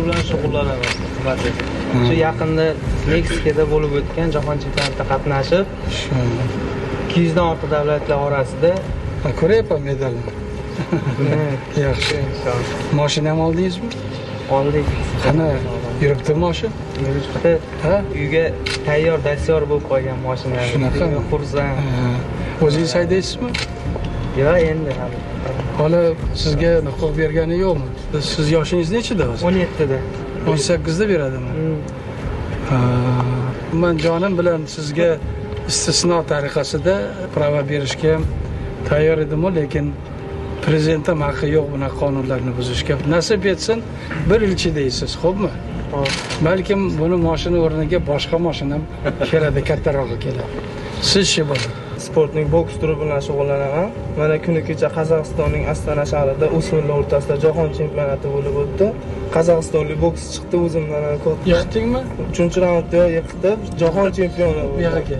bilan shug'ullanaman. Shu yaqinda Meksikada bo'lib o'tgan jahon chempionatida qatnashib, 200 dan ortiq davlatlar orasida ko'ryapman medalni. Yaxshi. Mashina ham oldingizmi? Oldik. Qani yuribdi mashina? Yuribdi. Uyga tayyor dastyor bo'lib qolgan mashina. Shunaqa. Xursand. O'zingiz haydaysizmi? Yo'q, endi hali sizga huquq bergani yo'qmi? Siz yoshingiz nechida hozir? 17 da. 18 da beradimi? Men jonim bilan sizga istisno tariqasida prava berishga ham tayyor edim, lekin prezident ham haqqi yo'q bunaqa qonunlarni buzishga. Nasib etsin, bir yil chidaysiz, xo'pmi? Balkim buni mashina o'rniga boshqa mashina ham keladi, kattarog'i keladi. Siz-chi bo'ladi? Sportning boks turi bilan shug'ullanaman. Mana kuni kecha Qozog'istonning Astana shahrida o'smirlar o'rtasida jahon chempionati bo'lib o'tdi. Qozog'istonlik boks chiqdi, o'zimdan ko'p. Yiqdingmi? 3-raundda yiqdi, jahon chempioni bo'ldi.